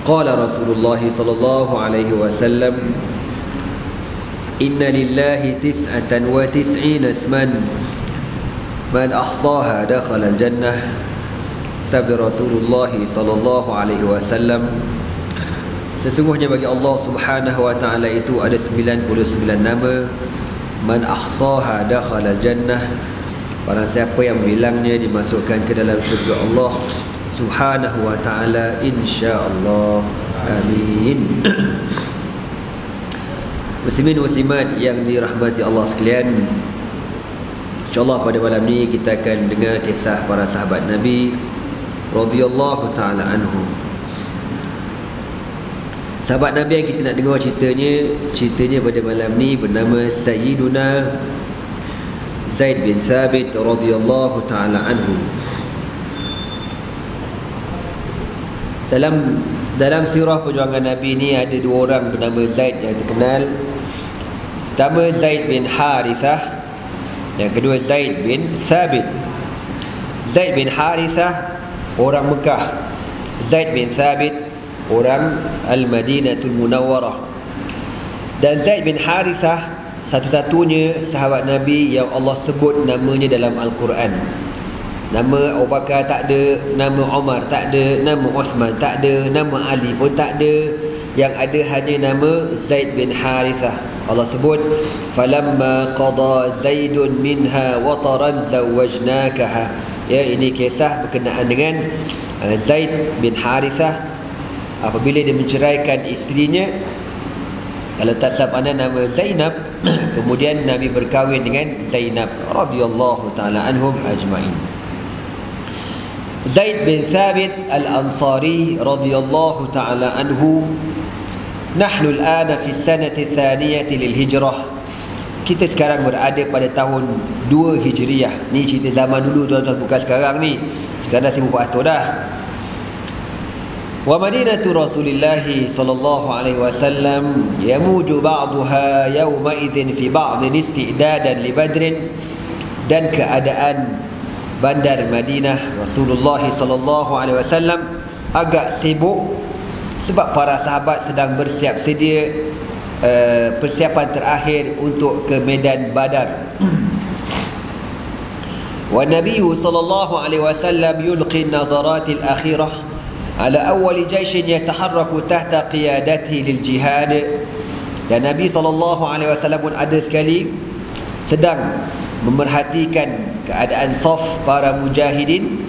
Qala Rasulullah sallallahu alaihi wasallam, inna lillahi tis'atan wa tis'ina isman man ahsaha dakhala al-jannah. Sabda Rasulullah sallallahu alaihi wasallam, sesungguhnya bagi Allah Subhanahu wa taala itu ada 99 nama. Man ahsaha dakhala al-jannah, barang siapa yang bilangnya dimasukkan ke dalam syurga Allah Subhanahu wa taala, insya-Allah. Amin. Muslimin muslimat yang dirahmati Allah sekalian, insya-Allah pada malam ni kita akan dengar kisah para sahabat Nabi radhiyallahu taala anhum. Sahabat Nabi yang kita nak dengar ceritanya pada malam ni bernama Sayyiduna Zaid bin Thabit radhiyallahu taala anhu. Dalam sirah perjuangan Nabi ni ada dua orang bernama Zaid yang terkenal. Pertama Zaid bin Harithah, yang kedua Zaid bin Thabit. Zaid bin Harithah orang Mekah, Zaid bin Thabit orang Al-Madinatul Munawwarah. Dan Zaid bin Harithah satu-satunya sahabat Nabi yang Allah sebut namanya dalam Al-Quran. Nama Abu Bakar tak ada, nama Umar tak ada, nama Uthman tak ada, nama Ali pun tak ada. Yang ada hanya nama Zaid bin Harithah. Allah sebut, falamma qada Zaidun minha wataran zawajnakaha. Ya, ini kisah berkenaan dengan Zaid bin Harithah apabila dia menceraikan isterinya. Kalau tak salah nama Zainab, kemudian Nabi berkahwin dengan Zainab radhiyallahu taala anhum ajma'in. Zaid bin Thabit al-Ansari radhiyallahu taala anhu, nahnu al-ana fi sanati thaniyati lil hijrah. Kita sekarang berada pada tahun 2 Hijriah. Ni cerita zaman dulu tuan-tuan, bukan sekarang ni. Sekarang dah 1400 dah. Wa madinatu Rasulillah sallallahu alaihi wasallam yamuju ba'daha yawma idzin fi ba'd isti'dadan li Badrin. Dan keadaan bandar Madinah Rasulullah sallallahu alaihi wasallam agak sibuk sebab para sahabat sedang bersiap sedia persiapan terakhir untuk ke medan Badar. Wa Nabi sallallahu alaihi wasallam yulqi an-nazarat al-akhirah ala awwal jaysh yataharraku tahta qiyadatihi lil jihad. Dan Nabi sallallahu alaihi wasallam pun ada sekali sedang memerhatikan keadaan saf para mujahidin,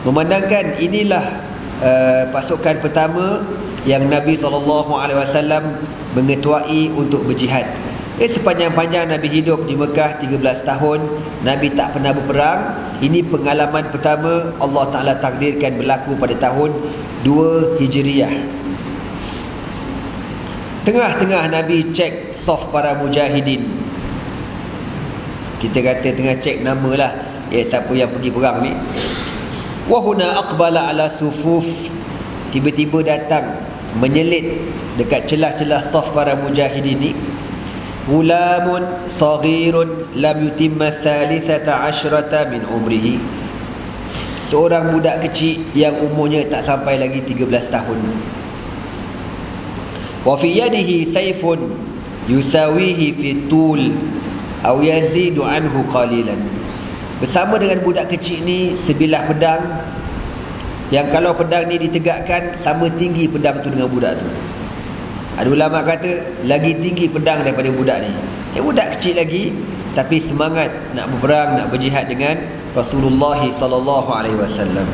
memandangkan inilah pasukan pertama yang Nabi SAW mengetuai untuk berjihad. Sepanjang-panjang Nabi hidup di Mekah 13 tahun, Nabi tak pernah berperang. Ini pengalaman pertama Allah Ta'ala takdirkan berlaku pada tahun 2 Hijriah. Tengah-tengah Nabi cek saf para mujahidin. Kita kata tengah cek nama lah, siapa yang pergi perang ni. Wahuna aqbala ala sufuf, tiba-tiba datang menyelit dekat celah-celah saf para mujahidin ni. Gulamun saghirun lam yutimma 13 min umrihi, seorang budak kecil yang umurnya tak sampai lagi 13 tahun. Wa fi yadihi sayfun yusawihi fi tul aw yazidu anhu qalilan. Bersama dengan budak kecil ni sebilah pedang yang kalau pedang ni ditegakkan sama tinggi pedang tu dengan budak tu. Ada ulama kata lagi tinggi pedang daripada budak ni. Budak kecil lagi tapi semangat nak berperang, nak berjihad dengan Rasulullah sallallahu alaihi wasallam.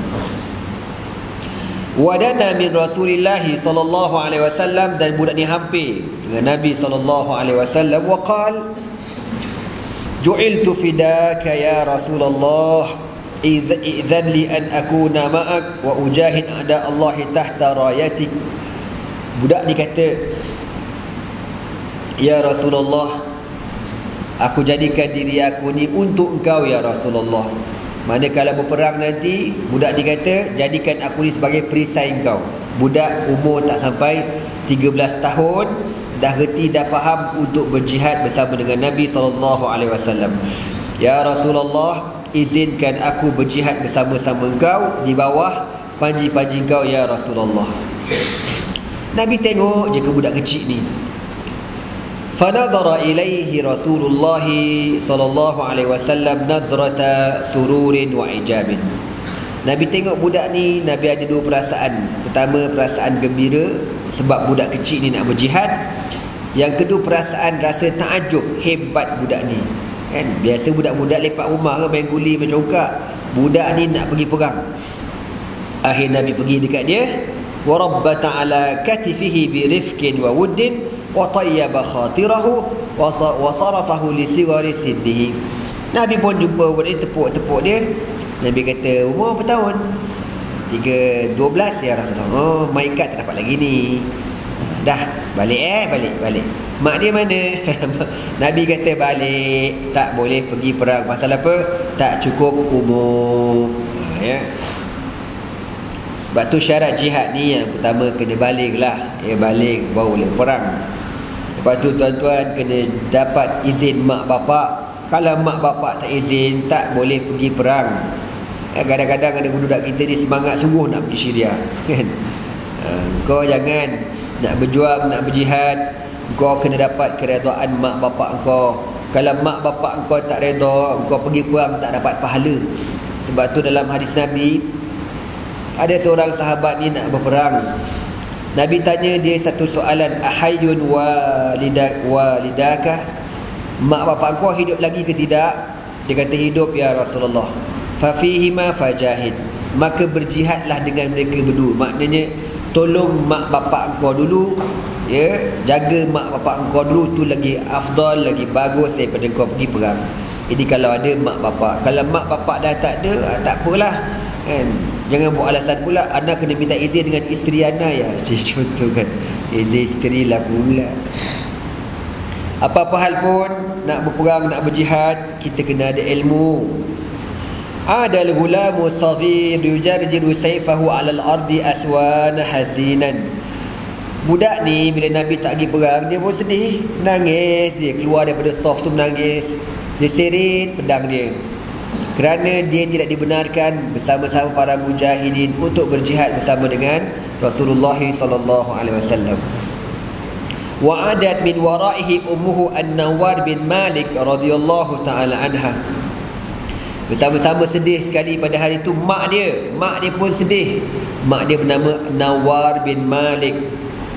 Wadana min Rasulillah sallallahu alaihi wasallam, dan budak ni hampir dengan Nabi sallallahu alaihi wasallam. Wa qala ju'iltu fidaka ya Rasulullah, idzan li an akuna ma'ak wa ujahid a'da Allah tahta rayatik. Budak ni kata, ya Rasulullah, aku jadikan diri aku ni untuk engkau ya Rasulullah. Manakala berperang nanti, budak ni kata, jadikan aku ni sebagai perisai engkau. Budak umur tak sampai 13 tahun, dah reti, dah faham untuk berjihad bersama dengan Nabi SAW. Ya Rasulullah, izinkan aku berjihad bersama-sama engkau di bawah panji-panji engkau ya Rasulullah. Nabi tengok je ke budak kecil ni. Fanazara ilaihi Rasulullah sallallahu alaihi wasallam nazrata sururin wa ijabin. Nabi tengok budak ni, Nabi ada dua perasaan. Pertama, perasaan gembira sebab budak kecil ni nak berjihad. Yang kedua, perasaan rasa takjub, hebat budak ni. Kan biasa budak-budak lepak rumah ke main guli, main congkak. Budak ni nak pergi perang. Akhir Nabi pergi dekat dia, wa rabbata ala katifihi bi rifqin wa wuddin wa tayyaba khatirahu wa sarafahu li sighari sinnihi. Nabi pun jumpa budak ni, tepuk-tepuk dia. Nabi kata, umur berapa tahun? 12 ya Rasulullah. Oh, maikat tak dapat lagi ni. Dah, balik balik. Mak dia mana? Nabi kata balik, tak boleh pergi perang. Pasal apa? Tak cukup umur. Ya. Sebab tu syarat jihad ni yang pertama kena balik lah. Balik baru boleh perang. Lepas tu tuan-tuan kena dapat izin mak bapak. Kalau mak bapak tak izin, tak boleh pergi perang. Kadang-kadang ada budak kita ni semangat sungguh nak pergi Syria, kan? Kau jangan nak berjuang, nak berjihad, kau kena dapat keredaan mak bapak kau. Kalau mak bapak kau tak reda, kau pergi perang tak dapat pahala. Sebab tu dalam hadis Nabi, ada seorang sahabat ni nak berperang. Nabi tanya dia satu soalan, ahayyun walidaka? Mak bapak kau hidup lagi ke tidak? Dia kata hidup ya Rasulullah. Fafihima fajahid, maka berjihadlah dengan mereka berdua. Maknanya tolong mak bapak kau dulu, ya, jaga mak bapak kau dulu, tu lagi afdal, lagi bagus daripada kau pergi perang. Jadi kalau ada mak bapak, kalau mak bapak dah tak ada, tak apalah, kan? Jangan buat alasan pula anda kena minta izin dengan isteri anda, ya. Contoh kan, izin isteri lah pula. Apa-apa hal pun nak berperang, nak berjihad, kita kena ada ilmu. Adal gulamu saghir yujarjiru sayfahu 'ala al-ardi aswana hazinan. Budak ni bila Nabi tak pergi perang, dia pun sedih, nangis, dia keluar daripada saf tu menangis. Dia serit pedang dia, kerana dia tidak dibenarkan bersama-sama para mujahidin untuk berjihad bersama dengan Rasulullah sallallahu alaihi wasallam. Wa adat min waraihi ummuhu An-Nawwar bin Malik radhiyallahu taala anha. Bersama-sama sedih sekali pada hari itu mak dia pun sedih. Mak dia bernama Nawwar bin Malik.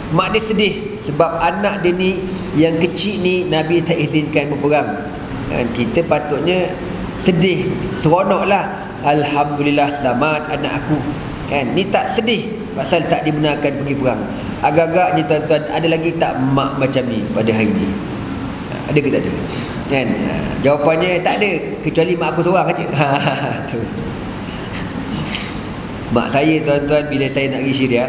Mak dia sedih sebab anak dia ni yang kecil ni Nabi tak izinkan berperang. Dan kita patutnya sedih, seronoklah, alhamdulillah selamat anak aku. Kan, ni tak sedih pasal tak dibenarkan pergi perang. Agak-agaknya tuan-tuan, ada lagi tak mak macam ni pada hari ni? Ada ke tak ada? Kan? Jawapannya tak ada, kecuali mak aku seorang aja. Tu. Mak saya tuan-tuan, bila saya nak pergi Syria,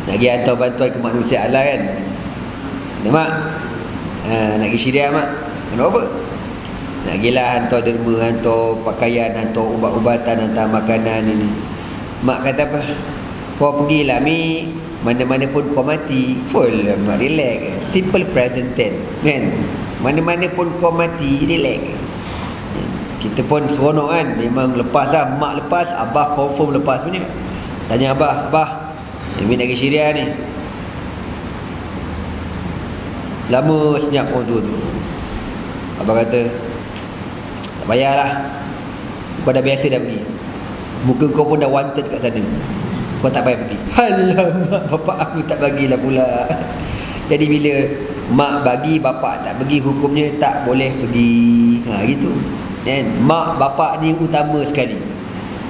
nak pergi hantar bantuan kemanusiaan lah kan. Mak, nak pergi Syria mak, nak apa? Nak pergilah hantar derma, hantar pakaian, hantar ubat-ubatan, hantar makanan ini. Mak kata apa? Kau pergilah Mi, mana-mana pun kau mati, full mak, relax, simple present tense kan. Mana-mana pun kau mati, relax. Kita pun seronok kan. Memang lepas lah, mak lepas, abah confirm lepas punya. Tanya abah, Mi nak pergi Syria ni, selama senyap tu. Abah kata, tak payahlah, kau dah biasa dah pergi, muka kau pun dah wanted kat sana, kau tak payah pergi. Alamak, bapak aku tak bagilah pula. Jadi bila mak bagi, bapak tak pergi, hukumnya tak boleh pergi. Gitu kan. Mak bapak ni utama sekali.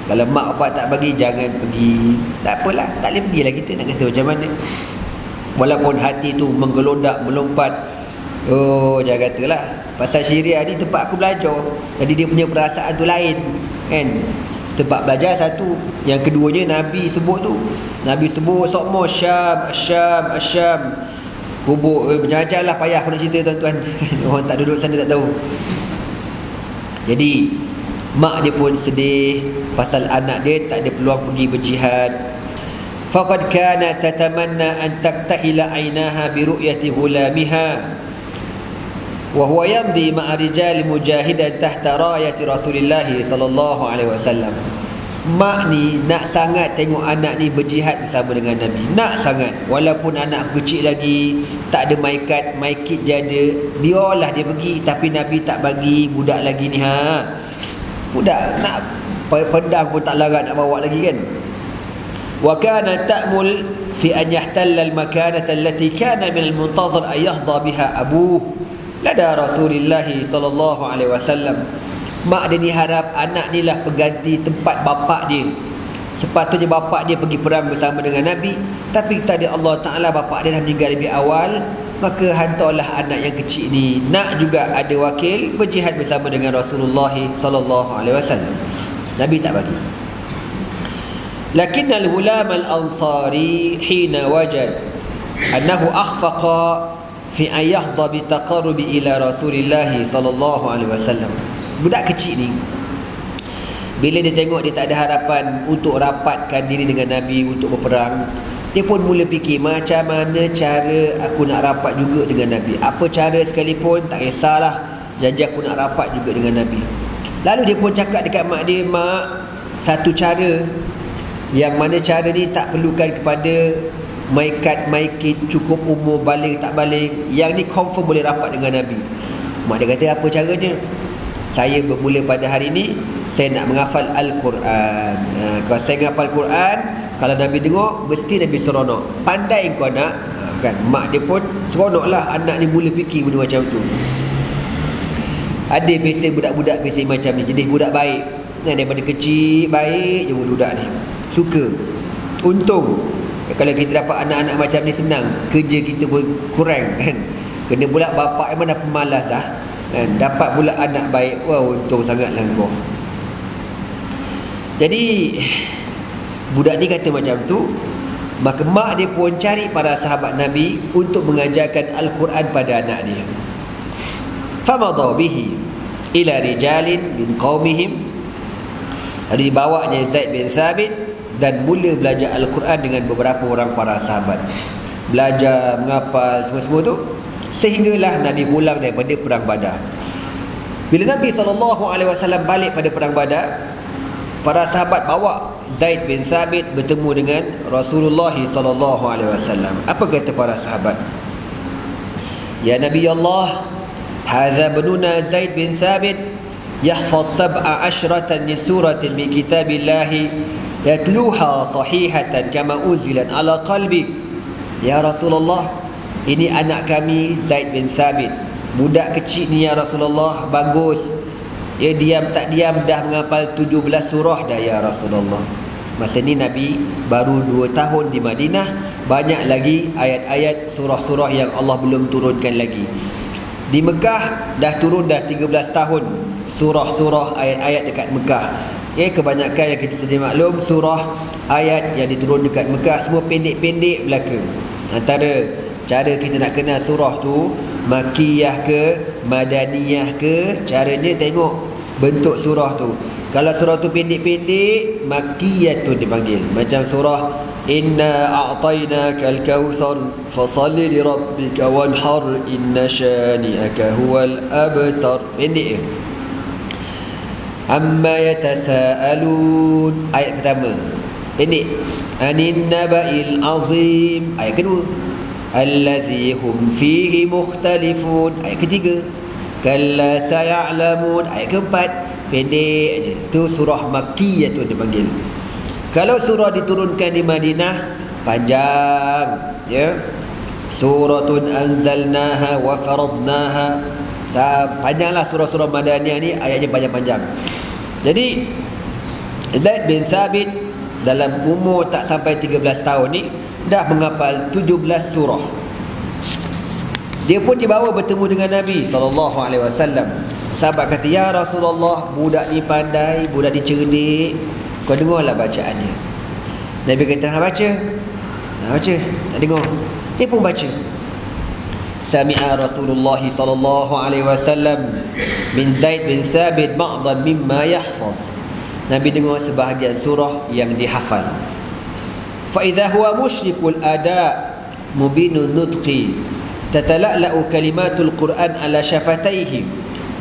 Kalau mak bapak tak bagi, jangan pergi. Tak apalah, tak boleh pergilah, kita nak kata macam mana. Walaupun hati tu menggelondak, melompat, oh jangan katalah. Pasal Syria ni tempat aku belajar, jadi dia punya perasaan tu lain kan. Tempat belajar satu, yang keduanya Nabi sebut tu, Nabi sebut sokmo Syam, kubur macam-macam lah, payah aku nak cerita tuan-tuan. Orang tak duduk sana tak tahu. Jadi mak dia pun sedih pasal anak dia tak ada peluang pergi berjihad. Faqad kana tatamanna an taqta'ila 'ainaha bi ru'yati ghulamiha wa huwa yamdi ma'a rijal mujahidan tahta rayati Rasulillah sallallahu alaihi wasallam. mak ni nak sangat tengok anak ni berjihad bersama dengan Nabi. Nak sangat. Walaupun anak kecil lagi, tak ada maikit jada, biarlah dia pergi. Tapi Nabi tak bagi budak lagi ni. Budak nak pedang pun tak larat nak bawa lagi kan. Wa kana ta'mul fi an yahtalla al-makanata allati kana min al-muntazir an yahdha biha abuh lada Rasulullah sallallahu alaihi wasallam. Mak dia ni harap anak ni lah pengganti tempat bapak dia. Sepatutnya bapak dia pergi perang bersama dengan Nabi, tapi tadi Allah Ta'ala bapak dia dah meninggal lebih awal, maka hantarlah anak yang kecil ni nak juga ada wakil berjihad bersama dengan Rasulullah sallallahu alaihi wasallam. Nabi tak bagi. Lakin al-ghulam al-ansari hina wajad annahu akhfaqa fi an yahdha bi taqarrubi ila Rasulillah sallallahu alaihi wasallam. Budak kecil ni, bila dia tengok dia tak ada harapan untuk rapatkan diri dengan Nabi untuk berperang, dia pun mula fikir macam mana cara aku nak rapat juga dengan Nabi. Apa cara sekalipun tak kisahlah, janji aku nak rapat juga dengan Nabi. Lalu dia pun cakap dekat mak dia, mak, satu cara yang mana cara ni tak perlukan kepada maikit cukup umur balik tak balik, yang ni confirm boleh rapat dengan Nabi. Mak dia kata, apa caranya? Saya bermula pada hari ini, saya nak menghafal Al-Quran. Kalau saya menghafal Quran, kalau Nabi dengar, mesti Nabi seronok. Pandai kau nak, kan? Mak dia pun seronoklah anak ni mula fikir benda macam tu. Ada biasa budak-budak biasa macam ni, jenis budak baik. Daripada kecil, baik je budak ni. Suka. Untung. Kalau kita dapat anak-anak macam ni senang. Kerja kita pun kurang, kan? Kena pula bapak memang dah pemalas dah. Dan dapat pula anak baik, wah, untung sangatlah kau. Jadi budak ni kata macam tu, maka mak dia pun cari para sahabat Nabi untuk mengajarkan Al-Quran pada anak dia. Famadha bihi ila rijalin min qaumihim. Lalu dibawanya Zaid bin Thabit dan mula belajar Al-Quran dengan beberapa orang para sahabat. Belajar, menghafal semua-semua tu, sehinggalah Nabi pulang daripada perang Badar. Bila Nabi SAW balik pada perang Badar, para sahabat bawa Zaid bin Thabit bertemu dengan Rasulullah SAW. Apa kata para sahabat? Ya Nabi Allah, hadza bununa Zaid bin Thabit yahfaz 17 min suratin min kitabillahi yatluha sahihatan kama unzilat ala qalbi. Ya Rasulullah, ini anak kami Zaid bin Thabit. Budak kecil ni ya Rasulullah, bagus. Dia diam tak diam dah menghafal 17 surah dah ya Rasulullah. Masa ni Nabi baru 2 tahun di Madinah. Banyak lagi ayat-ayat surah-surah yang Allah belum turunkan lagi. Di Mekah dah turun dah 13 tahun surah-surah ayat-ayat dekat Mekah. Kebanyakan yang kita sedia maklum, surah ayat yang diturun dekat Mekah semua pendek-pendek belaka. Antara cara kita nak kenal surah tu Makiyah ke Madaniyah ke, caranya tengok bentuk surah tu. Kalau surah tu pendek-pendek, Makiyah tu dipanggil. Macam surah Inna a'tainakal kautsar fasalli li rabbika wanhar inna syani'aka huwal abtar. Pendek je. Amma yatasaalun, ayat pertama pendek. Anin naba'il azim, ayat kedua. Allazi hum fihi mukhtalifun, ayat ketiga. Kalla saya'lamun, ayat keempat. Pendek aje. Tu surah Makkiyah tu dipanggil. Kalau surah diturunkan di Madinah, panjang, ya. Suratun anzalnaha wa faradnaha. Panjanglah surah-surah Madaniyah ni, ayatnya panjang-panjang. Jadi Zaid bin Thabit dalam umur tak sampai 13 tahun ni dah menghafal 17 surah. Dia pun dibawa bertemu dengan Nabi SAW. Sahabat kata, ya Rasulullah, budak ni pandai, budak ni cerdik, kau dengarlah bacaannya. Nabi kata, baca. Baca, nak dengar. Dia pun baca. Sami'a Rasulullah SAW min Zaid bin Thabit ba'dan mimma yahfaz. Nabi dengar sebahagian surah yang dihafal. فإذا هو مشرك الأداء مبين النطق تتلألأ كلمات القرآن على شفتيه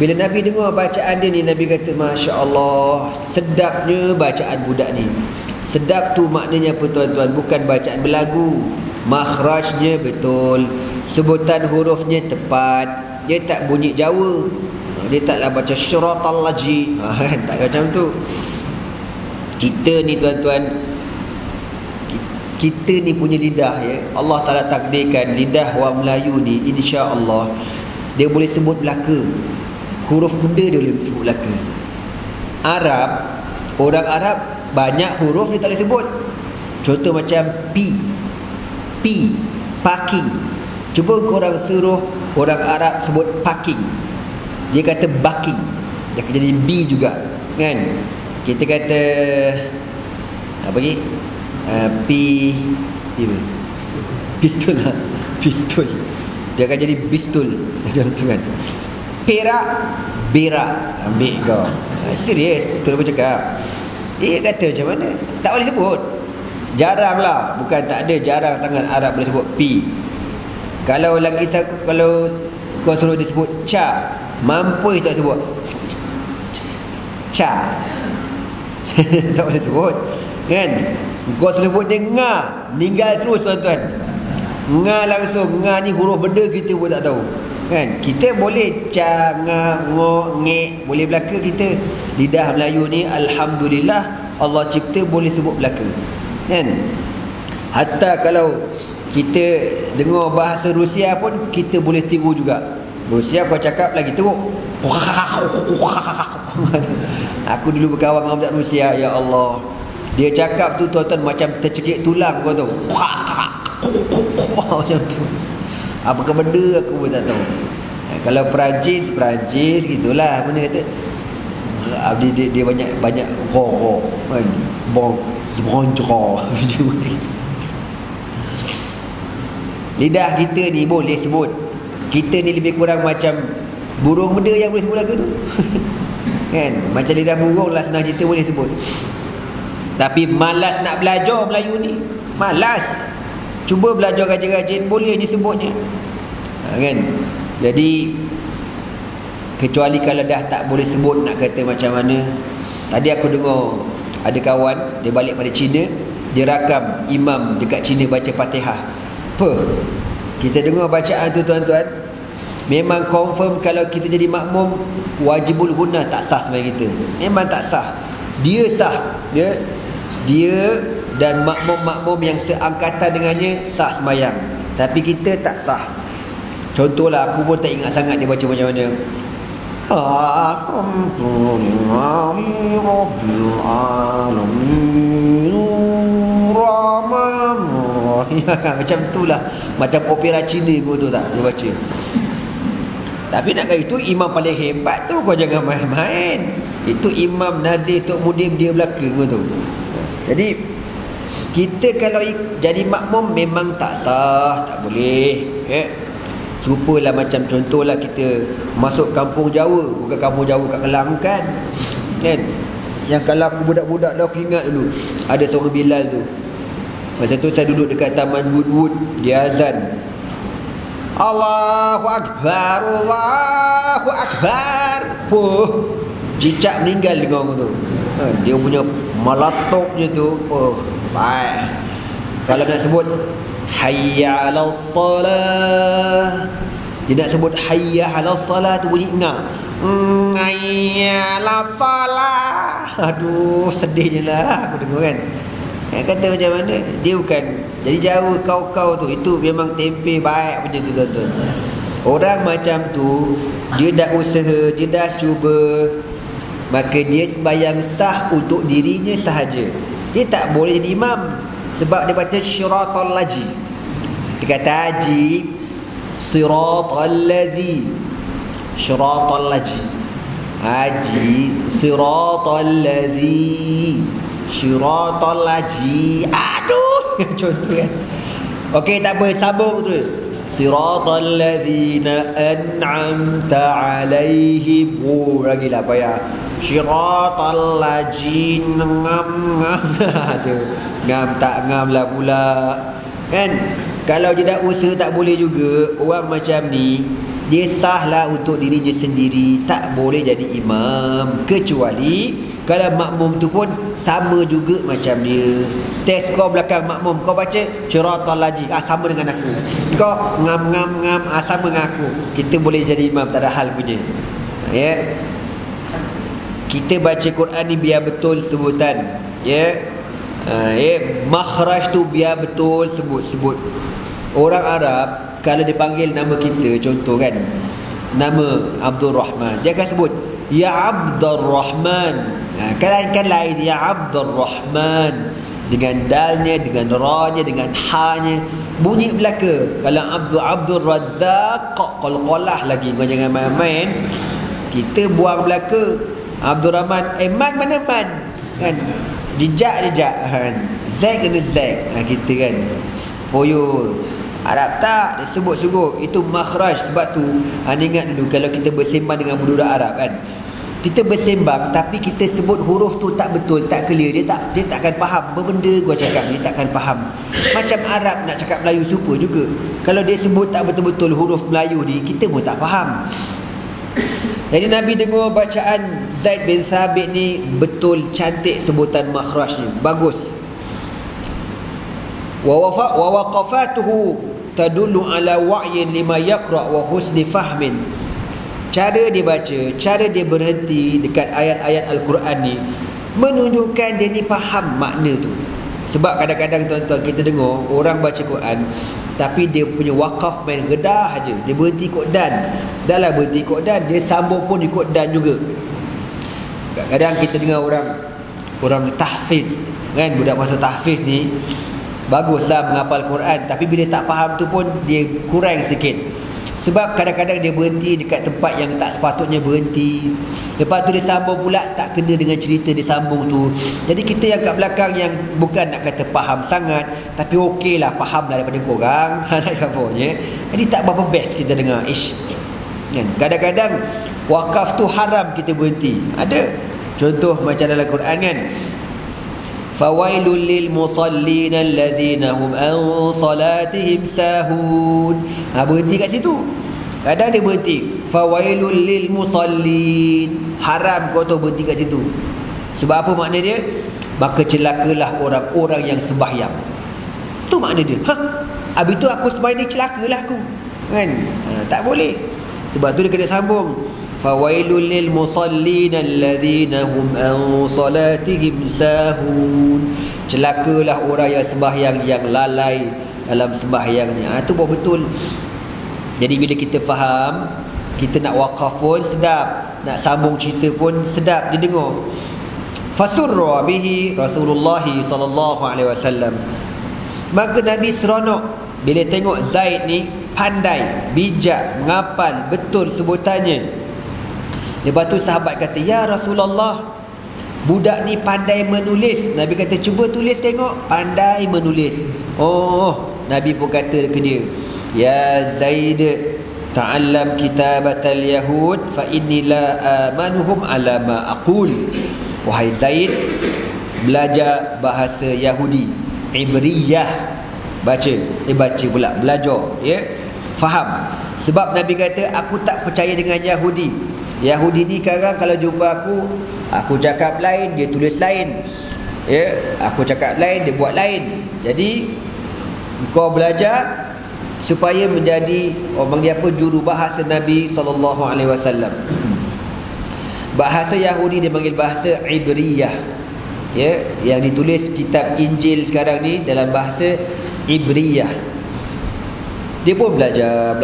Bila Nabi dengar bacaan dia ni, Nabi kata, Masya Allah, sedapnya bacaan budak ni. Sedap tu maknanya apa tuan-tuan? Bukan bacaan berlagu, makhrajnya betul, sebutan hurufnya tepat, dia tak bunyi Jawa, dia taklah baca syiratal laji, kan? Tak macam tu. Kita ni tuan-tuan, kita ni punya lidah, ya, Allah Ta'ala takdirkan lidah orang Melayu ni, insya-Allah dia boleh sebut belaka. Huruf benda dia boleh sebut belaka. Orang Arab banyak huruf dia tak boleh sebut. Contoh macam P, parking. Cuba korang suruh orang Arab sebut parking, dia kata barking, dia akan jadi B juga, kan? Kita kata apa lagi? Pistol lah. Pistol, dia akan jadi pistol macam tu, kan? Perak, berak. Ambil kau. Serius, betul aku cakap. Dia kata macam mana? Tak boleh sebut. Jarang lah, bukan tak ada, jarang sangat Arab boleh sebut P. Kalau lagi kalau kau suruh dia sebut ca, mampu tak sebut ca. Tak boleh sebut, kan? Kau suruh sebut dia nga, meninggal terus tuan-tuan. Nga langsung. Nga ni huruf benda kita pun tak tahu, kan? Kita boleh ca, nga, ngo, nge, boleh belaka kita. Lidah Melayu ni alhamdulillah Allah cipta boleh sebut belaka, kan? Hatta kalau kita dengar bahasa Rusia pun kita boleh tiru juga. Rusia kau cakap lagi teruk. Aku dulu berkawan dengan budak Rusia, ya Allah, dia cakap tu tuan-tuan macam tercekik tulang kau tahu. Macam tu. Apakah benda aku pun tak tahu. Kalau Perancis gitulah. Mana kata dia banyak ro kan, bon zbronjro. Lidah kita ni boleh sebut. Kita ni lebih kurang macam burung benda yang boleh sebut lagu tu. Kan? Macam lidah burung lah, senang cerita boleh sebut. Tapi malas nak belajar Melayu ni. Malas. Cuba belajar rajin-rajin, boleh je sebutnya. Kan? Jadi kecuali kalau dah tak boleh sebut, nak kata macam mana. Tadi aku dengar ada kawan, dia balik pada China, dia rakam imam dekat China baca Fatihah. Apa? Kita dengar bacaan tu tuan-tuan, memang confirm kalau kita jadi makmum wajibul guna, tak sah sembahyang kita. Memang tak sah. Dia sah. Dia dan makmum-makmum yang seangkatan dengannya sah sembahyang. Tapi kita tak sah. Contohlah, aku pun tak ingat sangat dia baca macam mana. Alhamdulillahi Rabbil Alamin Rahmanir Rahim. Macam itulah, macam opera Cina kau tu tak dia baca. Tapi nak kata itu imam paling hebat tu, kau jangan main-main. Itu Imam Nazir Tok Mudim dia belaka kau tu. Jadi kita kalau jadi makmum memang tak sah, tak boleh, Serupalah macam contohlah kita masuk kampung Jawa, bukan kampung Jawa kat Kelang kan? Yang kalau aku budak-budak dah, aku ingat dulu ada seorang Bilal tu. Masa tu saya duduk dekat Taman Woodwood, dia azan, Allahu Akbar, Allahu Akbar. Cicak meninggal dengar aku tu. Dia punya malatopnya tu, baik. Kalau nak sebut hayya 'alas salah, dia nak sebut hayya 'alas salah tu bunyi nga. Hayya 'alas salah. Aduh, sedihnya lah aku dengar, kan? Kata macam mana? Dia bukan jadi jauh kau tu. Itu memang tempe baik punya tu tuan-tuan. Orang macam tu, dia dah usaha, dia dah cuba, maka dia sembahyang sah untuk dirinya sahaja. Dia tak boleh jadi imam sebab dia baca syiratal laji. Dia kata haji siratal ladzi, syiratal laji, haji siratal ladzi, syiratal laji. Aduh, contoh kan. Okey, tak apa, sambung tu. Siratal ladzina an'amta 'alaihim. Lagi lah payah. Syiratal ladzin ngam. Aduh, ngam tak ngam lah pula. Kan? Kalau dia dah usaha tak boleh juga. Orang macam ni dia sahlah untuk dirinya sendiri, tak boleh jadi imam, kecuali kalau makmum tu pun sama juga macam dia. Test kau belakang makmum, kau baca syiratal laji, sama dengan aku. Kau ngam sama dengan aku, kita boleh jadi imam, tak ada hal punya. Ya, kita baca Quran ni biar betul sebutan. Ya, makhraj tu biar betul sebut. Orang Arab kalau dipanggil nama kita, contoh kan, nama Abdul Rahman, dia akan sebut ya Abdul Rahman. Kan lain, ya Abdul Rahman, dengan dalnya, dengan ra-nya, dengan ha-nya, bunyi belaka. Kalau Abdul Razzaq, qalqalah lagi, kau jangan main-main. Kita buang belaka. Abdul Rahman, man mana man, kan, jejak kan, zak kena zak, kita kan poyo. Arab tak disebut sungguh, itu makhraj. Sebab tu ingat dulu kalau kita bersembang dengan budak Arab kan, kita bersembang tapi kita sebut huruf tu tak betul, tak clear, dia takkan faham apa benda gua cakap, dia takkan faham. Macam Arab nak cakap Melayu super juga, kalau dia sebut tak betul-betul huruf Melayu ni, kita pun tak faham. Jadi Nabi dengar bacaan Zaid bin Thabit ni, betul cantik sebutan makhrajnya, bagus. Wa waqafatuhu tadullu ala wa'yin lima yaqra wa husni fahmin. Cara dia baca, cara dia berhenti dekat ayat-ayat Al-Quran ni menunjukkan dia ni faham makna tu. Sebab kadang-kadang tuan-tuan, kita dengar orang baca Quran tapi dia punya wakaf main gedah aja, dia berhenti ikut dan. Dah lah berhenti ikut dan, dia sambung pun ikut dan juga. Kadang-kadang kita dengar orang tahfiz kan, budak masa tahfiz ni baguslah menghafal Quran, tapi bila tak faham tu pun dia kurang sikit. Sebab kadang-kadang dia berhenti dekat tempat yang tak sepatutnya berhenti. Lepas tu dia sambung pula, tak kena dengan cerita dia sambung tu. Jadi kita yang kat belakang, yang bukan nak kata faham sangat, tapi okey lah, faham lah daripada korang. Jadi tak berapa best kita dengar. Kan? Kadang-kadang wakaf tu haram kita berhenti. Ada contoh macam dalam Quran kan, fawailul lil musallin allazina hum an salatihim sahun. Berhenti kat situ. Kadang dia berhenti fawailul lil musallin, haram kau tu berhenti kat situ. Sebab apa makna dia? Maka celakalah orang-orang yang sembahyang. Tu makna dia. Habis tu aku sembahyang ni, celakalah aku, kan? Tak boleh. Sebab tu dia kena sambung, fawailul lil musallin allazina hum an salatihim sahun. Celakalah orang yang sembahyang yang lalai dalam sembahyangnya. Itu baru betul. Jadi bila kita faham, kita nak wakaf pun sedap, nak sambung cerita pun sedap didengar. Fasurra bihi Rasulullah sallallahu alaihi wasallam. Maka Nabi seronok bila tengok Zaid ni pandai, bijak, menghafal betul sebutannya. Lepas tu sahabat kata, ya Rasulullah, budak ni pandai menulis. Nabi kata, cuba tulis tengok. Pandai menulis. Oh, Nabi pun kata ke dia, ya Zaid, ta'allam kitabatal yahud fa inni la amanuhum ala ma aqul. Wahai Zaid, belajar bahasa Yahudi, Ibriyah. Baca pula, belajar, ya, faham. Sebab Nabi kata, aku tak percaya dengan Yahudi. Yahudi ni sekarang kalau jumpa aku cakap lain, dia tulis lain, ya, aku cakap lain, dia buat lain. Jadi kau belajar supaya menjadi orang dia apa, juru bahasa Nabi SAW. Bahasa Yahudi dia panggil bahasa Ibriyah, ya, yang ditulis kitab Injil sekarang ni dalam bahasa Ibriyah. Dia pun belajar.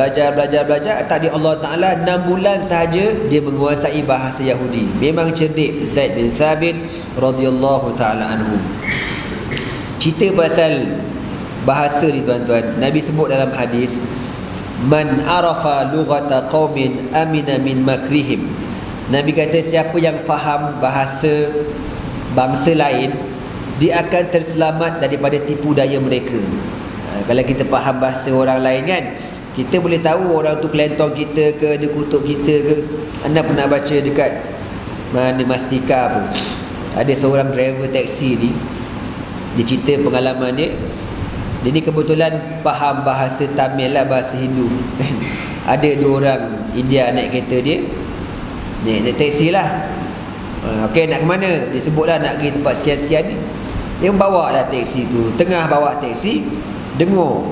Tadi Allah Ta'ala 6 bulan sahaja dia menguasai bahasa Yahudi. Memang cerdik Zaid bin Thabit radhiyallahu ta'ala anhu. Cerita pasal bahasa ni tuan-tuan, Nabi sebut dalam hadis, man arafa lughata qaumin amina min makrihim. Nabi kata, siapa yang faham bahasa bangsa lain, dia akan terselamat daripada tipu daya mereka. Kalau kita faham bahasa orang lain kan, kita boleh tahu orang tu kelentong kita ke, dia kutuk kita ke. Anda pernah baca dekat mana Mastika pun, ada seorang driver taksi ni, dia cerita pengalaman dia. Dia ni kebetulan faham bahasa Tamil lah, bahasa Hindu. Ada 2 orang India naik kereta dia, naik taksi lah. Okey, nak ke mana? Dia sebutlah nak pergi tempat sekian-sekian ni. Dia bawa lah taksi tu. Tengah bawa taksi, dengar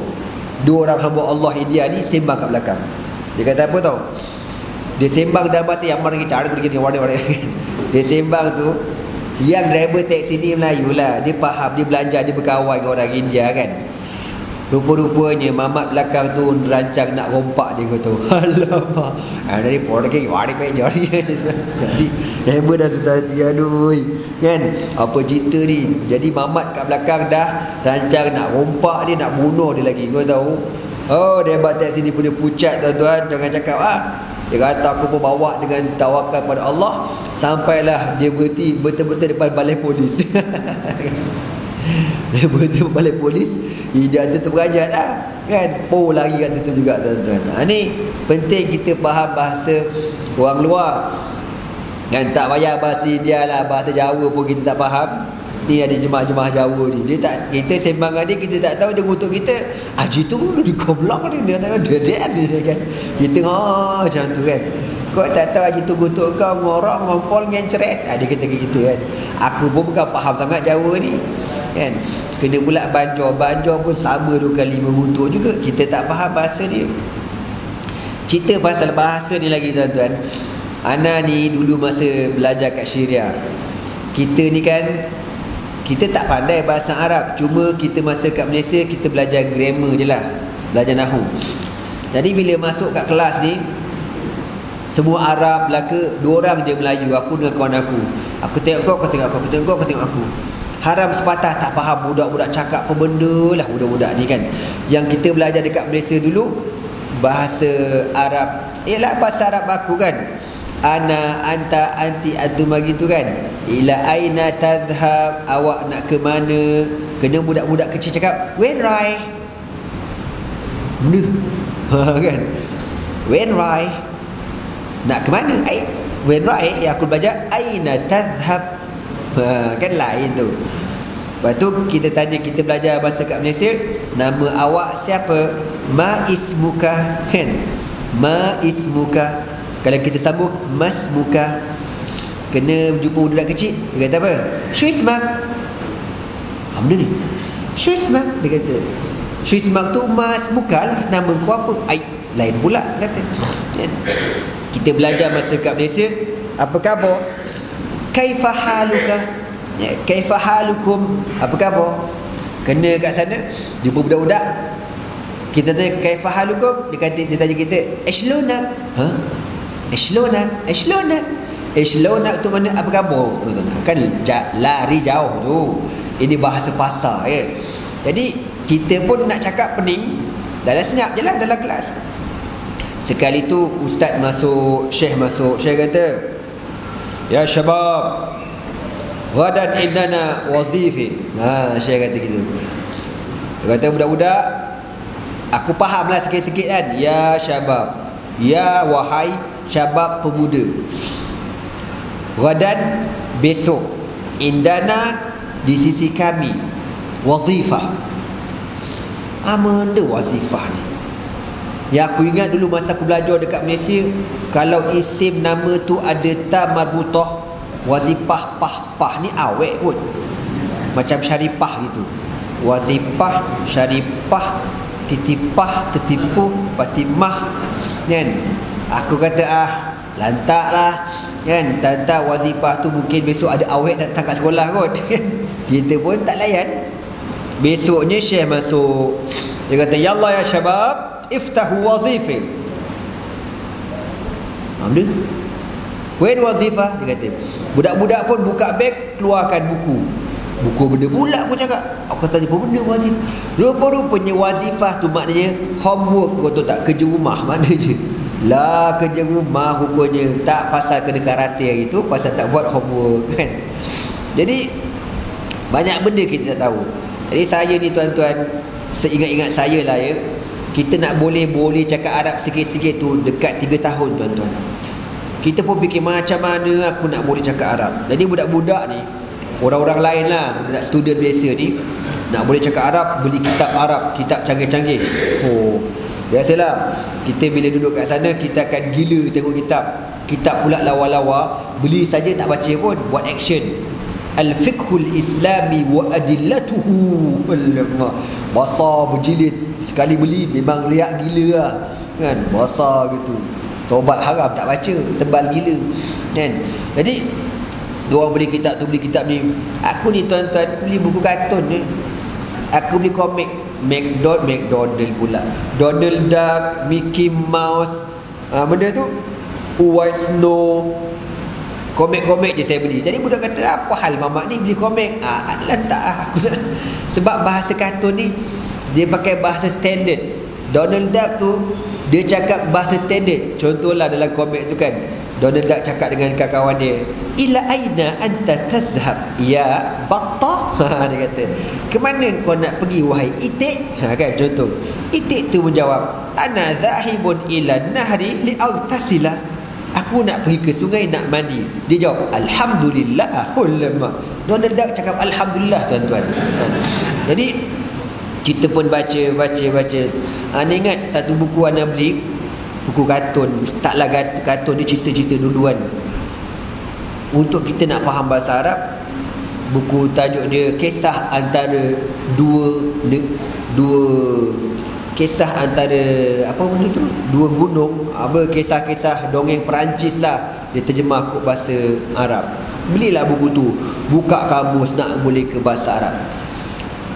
dua orang hamba Allah India ni sembang kat belakang. Dia kata apa tau? Dia sembang dalam bahasa yang mana kita ada begini warna-warna. Dia sembang tu, yang driver taksi ni Melayu lah. Dia faham, dia belajar, dia berkawan dengan orang India kan. Rupa-rupanya mamat belakang tu rancang nak rompak dia kata. Alamak. Dari porang ke wari pe jari. Jadi hamba dah susah hati aduh. Kan? Apa cerita ni? Jadi mamat kat belakang dah rancang nak rompak dia, nak bunuh dia lagi. Kau tahu? Oh, dia buat taksi ni punya pucat tuan-tuan. Jangan cakap dia kata aku pun bawa dengan tawakal pada Allah sampailah dia berhenti betul-betul depan balai polis. Dia berhenti depan balai polis. Dia tu terperanjat dah kan. Lari kat situ juga tuan-tuan. Ni penting kita faham bahasa orang luar kan. Tak payah bahasa India lah, bahasa Jawa pun kita tak faham. Ni ada jemaah-jemaah Jawa ni, dia tak, kita sembang dia, kita tak tahu dia ngutuk kita. Haji tu di goblok ni, dia kan. Kita macam tu kan. Kau tak tahu haji tu ngutuk kau ngorok ngompol ngenceret. Dia kata gitu kan. Aku pun bukan faham sangat Jawa ni kan. Kena pula Banjar pun sama 2 kali mengutuk juga. Kita tak faham bahasa dia. Cerita pasal bahasa ni lagi tuan-tuan. Ana ni dulu masa belajar kat Syria, kita ni kan, kita tak pandai bahasa Arab. Cuma kita masa kat Malaysia, kita belajar grammar je lah, belajar nahu. Jadi bila masuk kat kelas ni, semua Arab belaka, 2 orang je Melayu, aku dengan kawan aku. Aku tengok kau, kau tengok aku, aku tengok kau, kau tengok aku. Haram sepatah tak faham budak-budak cakap apa benda lah budak-budak ni kan. Yang kita belajar dekat Malaysia dulu, bahasa Arab, ialah bahasa Arab aku kan. Ana, anta, anti, antum gitu kan. Ila aina tadhhab, awak nak ke mana? Kena budak-budak kecil cakap when right. Benda tu kan. When right, nak ke mana? When right, yang aku belajar aina tadhhab. Kan lain tu. Lepas tu kita tanya, kita belajar bahasa kat Malaysia, nama awak siapa? Ma ismuka kan. Ma ismuka. Kalau kita sambung mas muka, kena jumpa budak kecil, dia kata apa? Shuismak. Benda ni Shuismak, dia kata. Shuismak tu mas muka lah, nama kau apa? Lain pula kata. Kita belajar masa kat Malaysia, apa khabar? Kaifa haluka? Kaifa halukum? Apa khabar? Kena kat sana jumpa budak-budak, kita tanya kaifa halukum, dia kata, dia tanya kita Eshlona. Eshlona tu mana apa khabar? Kan lari jauh tu. Ini bahasa pasar ya. Jadi kita pun nak cakap pening, dah senyap je lah dalam kelas. Sekali tu ustaz masuk, syekh kata, ya syabab, ghadan indana wazifi. Syekh kata gitu. Dia kata budak-budak, aku faham lah sikit-sikit kan. Ya syabab, ya wahai syabab pemuda, ghadan besok, indana di sisi kami, wazifah. Amanda wazifah ni, yang aku ingat dulu masa aku belajar dekat Malaysia, kalau isim nama tu ada ta marbutah, wazifah pah ni awet pun, macam syaripah gitu. Wazifah, syaripah, titipah, tetipu, patimah kan. Aku kata lantak lah kan. Tanta wazifah tu mungkin besok ada awet datang kat sekolah kot. Kita pun tak layan. Besoknya syekh masuk, dia kata, ya Allah ya syabab, iftahu wazifi. Alhamdulillah. When wazifah, dia kata. Budak-budak pun buka beg, keluarkan buku benda pula pun cakap. Aku tanya apa benda wazifah? Rupa-rupanya wazifah tu maknanya homework. Kau tahu tak, kerja rumah maknanya. Lah kerja rumah rupanya. Tak pasal kena karate hari tu, pasal tak buat homework kan. Jadi banyak benda kita tak tahu. Jadi saya ni tuan-tuan, seingat-ingat saya lah ya, kita nak boleh cakap Arab sikit-sikit tu dekat 3 tahun tuan-tuan. Kita pun fikir macam mana aku nak boleh cakap Arab. Jadi budak-budak ni, orang-orang lain lah, budak student biasa ni, nak boleh cakap Arab, beli kitab Arab, kitab canggih-canggih. Biasalah, kita bila duduk kat sana, kita akan gila tengok kitab. Kitab pula lawa-lawa, beli saja tak baca pun, buat action. Al-fiqhul islami wa adillatuhu. Alamak, basah berjilid. Sekali beli memang riak gila lah, kan, basah gitu. Taubat haram tak baca, tebal gila, kan. Jadi diorang beli kitab tu, beli kitab ni. Aku ni tuan-tuan beli buku kartun ni. Aku beli komik McDonald pula, Donald Duck, Mickey Mouse, benda tu, White Snow. Komik-komik je saya beli. Jadi budak kata, apa hal mamak ni beli komik? Letak aku nak. Sebab bahasa kartun ni dia pakai bahasa standard. Donald Duck tu dia cakap bahasa standard. Contohlah dalam komik tu kan, Donald Duck cakap dengan kawan dia, ila aina anta tazhab ya batta. Dia kata, ke mana kau nak pergi wahai itik? Kan, contoh. Itik tu menjawab, ana zahibun ila nahri li aghtasila. Aku nak pergi ke sungai nak mandi. Dia jawab, alhamdulillah. Ulama. Donald Duck cakap alhamdulillah, tuan-tuan. Jadi kita pun baca. Ana ingat satu buku ana beli, buku kartun. Taklah kartun dia cerita-cerita duluan. Untuk kita nak faham bahasa Arab, buku tajuk dia kisah antara dua kisah antara apa benda tu? Dua gunung, apa kisah-kisah dongeng Perancis lah. Dia terjemah kod bahasa Arab. Belilah buku tu, buka kamus nak boleh ke bahasa Arab.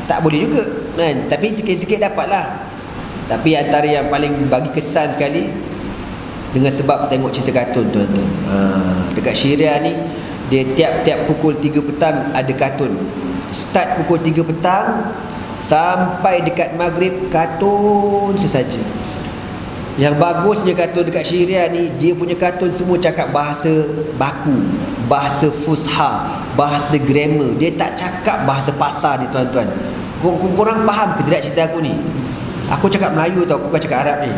Tak boleh juga kan, tapi sikit-sikit dapatlah. Tapi antara yang paling bagi kesan sekali dengan sebab tengok cerita kartun, tuan-tuan. Dekat Syria ni, dia tiap-tiap pukul 3 petang ada kartun. Start pukul 3 petang sampai dekat maghrib, kartun sesaja. Yang bagusnya kartun dekat Syria ni, dia punya kartun semua cakap bahasa baku, bahasa fusha, bahasa grammar. Dia tak cakap bahasa pasar ni, tuan-tuan. Korang faham ke tidak cerita aku ni? Aku cakap Melayu tau, aku bukan cakap Arab ni.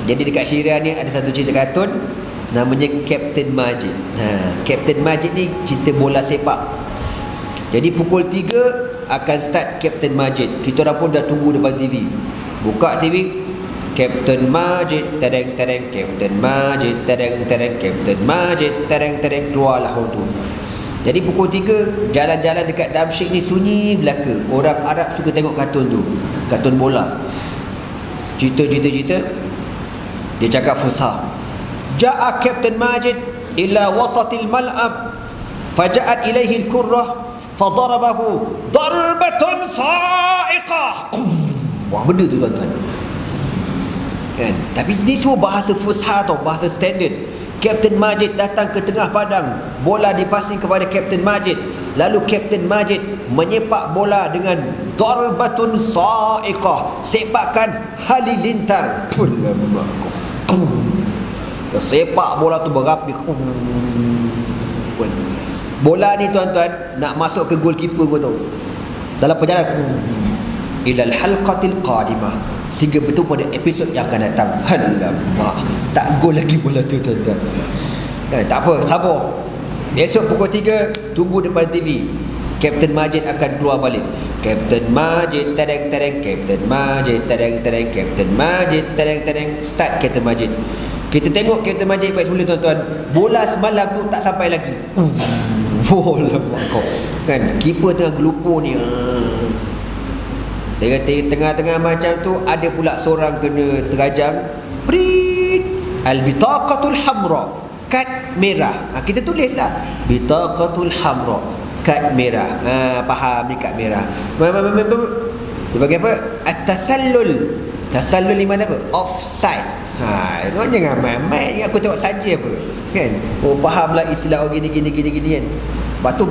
Jadi dekat Syria ni ada satu cerita kartun namanya Captain Majid. Captain Majid ni cerita bola sepak. Jadi pukul 3 akan start Captain Majid. Kita orang pun dah tunggu depan TV. Buka TV, Captain Majid, tereng-tereng, Captain Majid, tereng-tereng, Captain Majid, tereng-tereng, keluarlah orang tu. Jadi pukul 3 jalan-jalan dekat Damsyik ni sunyi belaka. Orang Arab suka tengok kartun tu, kartun bola. Cerita. Dia cakap fusha. Ja'a Captain Majid ila wasatil mal'ab faja'at ilaihi al-kurrah fadarabahu darbatun sa'iqah. Wah, benda tu, tuan-tuan. Kan? Tapi ni semua bahasa fusha tau, bahasa standard. Captain Majid datang ke tengah padang, bola dipasing kepada Captain Majid. Lalu Captain Majid menyepak bola dengan darbatun sa'iqah, sepakan halilintar. Sepak bola tu berapi. Bola ni, tuan-tuan, nak masuk ke goalkeeper pun tahu. Dalam perjalanan ilal halqatil qadimah, sehingga betul pada episod yang akan datang. Alamak, tak gol lagi bola tu, tuan-tuan. Tak apa, sabar. Esok pukul 3 tunggu depan TV. Captain Majid akan keluar balik. Captain Majid, tereng-tereng, Captain Majid, tereng-tereng, Captain Majid, tereng-tereng. Start Captain Majid. Kita tengok Captain Majid baik semula, tuan-tuan. Bola semalam tu tak sampai lagi. Bola kau. Kan, keeper tengah gelupur ni. Dia kata tengah-tengah macam tu ada pula seorang kena terajam. Prit, al-bitaqatul hamra, kad merah. Kita tulislah bitaqatul hamra, kad merah. Faham ni kad merah. Dia bagi apa? At-tasallul. Tasallul ni mana apa? Offside. Kau jangan main-main ni, aku tengok saja apa. Kan? Oh, fahamlah istilah orang gini kan. Lepas tu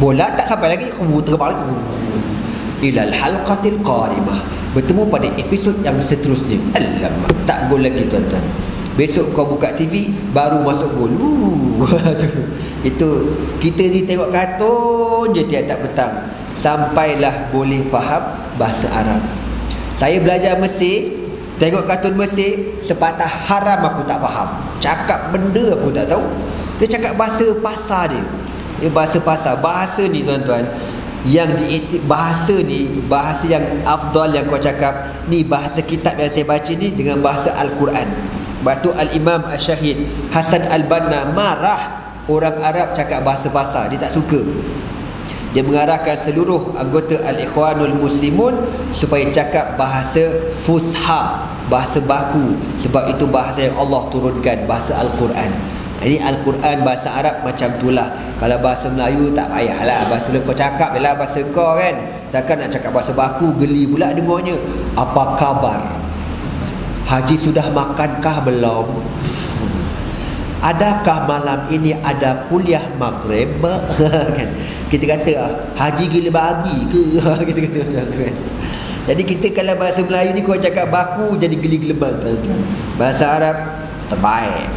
bola tak sampai lagi, terbang lagi. Ilal halqatil qarimah, bertemu pada episod yang seterusnya. Alamak, tak gol lagi, tuan-tuan. Besok kau buka TV baru masuk gol. Itu kita ni tengok kartun je tiap-tiap petang sampailah boleh faham bahasa Arab. Saya belajar Mesir, tengok kartun Mesir, sepatah haram aku tak faham. Cakap benda aku tak tahu. Dia cakap bahasa pasar dia. Bahasa pasar. Bahasa ni, tuan-tuan, yang bahasa ni, bahasa yang afdal yang kau cakap ni, bahasa kitab yang saya baca ni dengan bahasa Al-Quran. Batu Al-Imam Ash-Shahid Hasan Al-Banna marah orang Arab cakap bahasa pasar, dia tak suka. Dia mengarahkan seluruh anggota Al-Ikhwanul Muslimun supaya cakap bahasa fusha, bahasa baku, sebab itu bahasa yang Allah turunkan, bahasa Al-Quran. Ini Al-Quran bahasa Arab macam itulah. Kalau bahasa Melayu tak payahlah, bahasa Melayu kau cakap je lah bahasa kau kan. Takkan nak cakap bahasa baku, geli pula dengarnya. Apa khabar? Haji sudah makankah belum? Adakah malam ini ada kuliah maghrib? Kan? Kita kata haji gila babi ke? Kita kata macam tu kan. Jadi kita kalau bahasa Melayu ni kau cakap baku jadi geli-geleman tuan-tuan. Bahasa Arab terbaik.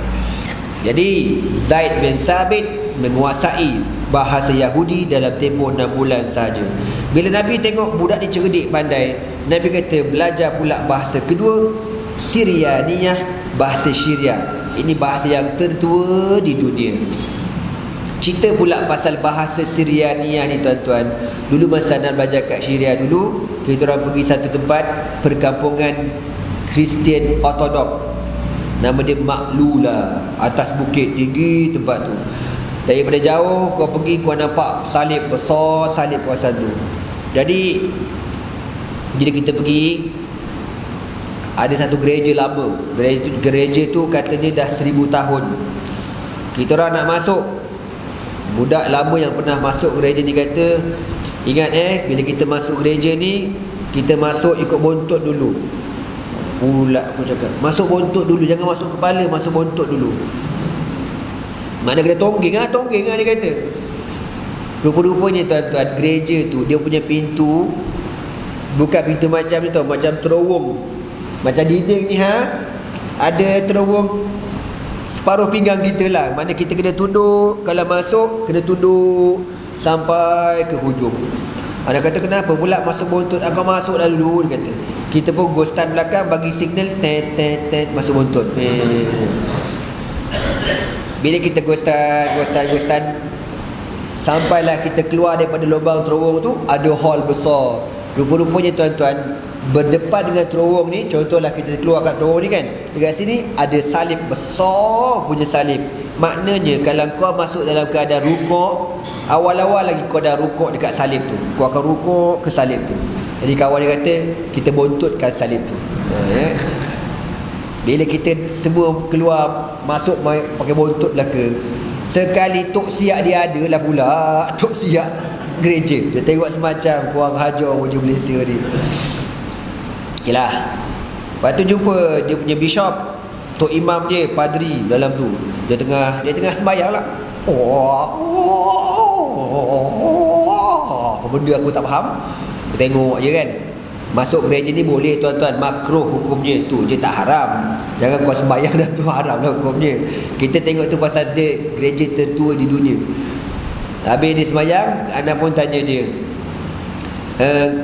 Jadi Zaid bin Sabit menguasai bahasa Yahudi dalam tempoh 6 bulan saja. Bila Nabi tengok budak ni cerdik pandai, Nabi kata belajar pula bahasa kedua, Syrianiyah, bahasa Syria. Ini bahasa yang tertua di dunia. Cerita pula pasal bahasa Syrianiyah ni tuan-tuan. Dulu masa nak belajar kat Syria dulu, kita orang pergi satu tempat perkampungan Kristian Ortodok. Nama dia Maklula, atas bukit tinggi tempat tu. Daripada jauh kau pergi, kau nampak salib besar, salib kawasan tu. Jadi bila kita pergi, ada satu gereja lama. Gereja tu katanya dah 1000 tahun. Kita orang nak masuk, budak lama yang pernah masuk gereja ni kata, ingat bila kita masuk gereja ni, kita masuk ikut bontot dulu. Pula aku cakap, masuk bontot dulu, jangan masuk kepala, masuk bontot dulu. Mana kena tonggeng dia kata. Rupa-rupanya tuan-tuan, gereja tu dia punya pintu bukan pintu macam ni tau, macam terowong. Macam dinding ni ada terowong separuh pinggang kita lah. Mana kita kena tunduk, kalau masuk kena tunduk sampai ke hujung. Dia kata kenapa pula masuk bontot? Kau masuk dah dulu, dia kata. Kita pun go stand belakang bagi signal tet masuk bontot. Bila kita go stand sampailah kita keluar daripada lubang terowong tu, ada hall besar. Rupa-rupanya tuan-tuan, berdepan dengan terowong ni, contohlah kita keluar kat terowong ni kan, dekat sini ada salib besar punya salib. Maknanya kalau kau masuk dalam keadaan rukuk, awal-awal lagi kau dah rukuk dekat salib tu, kau akan rukuk ke salib tu. Jadi kawan dia kata kita bontotkan salib tu. Bila kita semua keluar masuk pakai bontot belaka, sekali tok siak dia ada lah pula, tok siak gereja. Dia tengok semacam kurang hajar wujud Malaysia ni. Okeylah. Lepas tu jumpa dia punya bishop, tok imam dia, padri dalam tu. Dia tengah sembahyang lah. Apa benda aku tak faham. Aku tengok je kan. Masuk gereja ni boleh tuan-tuan, makruh hukumnya, tu je tak haram. Jangan kau sembahyang dah tu haram lah hukumnya. Kita tengok tu pasal dia gereja tertua di dunia. Habis dia sembahyang, anak pun tanya dia,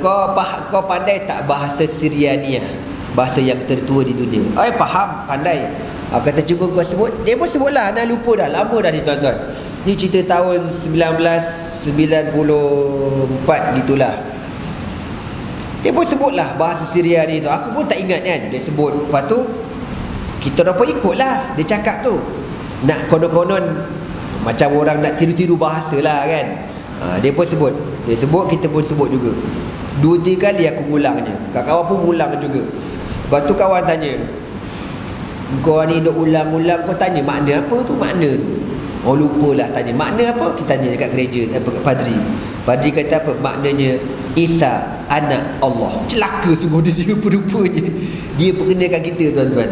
kau pandai tak bahasa Syrianiyah, bahasa yang tertua di dunia? Faham, pandai. Kata cuba kau sebut. Dia pun sebutlah, anak lupa dah, lama dah ni tuan-tuan. Ni cerita tahun 1994 gitulah. Dia pun sebutlah bahasa Syria ni tu. Aku pun tak ingat kan. Dia sebut. Lepas tu kita orang pun ikutlah dia cakap tu. Nak konon-konon macam orang nak tiru-tiru bahasa lah kan. Dia pun sebut. Dia sebut, kita pun sebut juga. 2-3 kali aku ulangnya. Kawan pun ulang juga. Lepas tu kawan tanya, kau ni duk ulang-ulang, kau tanya makna apa tu? Makna tu lupalah tanya makna apa. Kita tanya dekat gereja, padri. Padri kata apa? Maknanya Isa anak Allah. Celaka sungguh dia rupa-rupanya. Dia perkenakan kita tuan-tuan.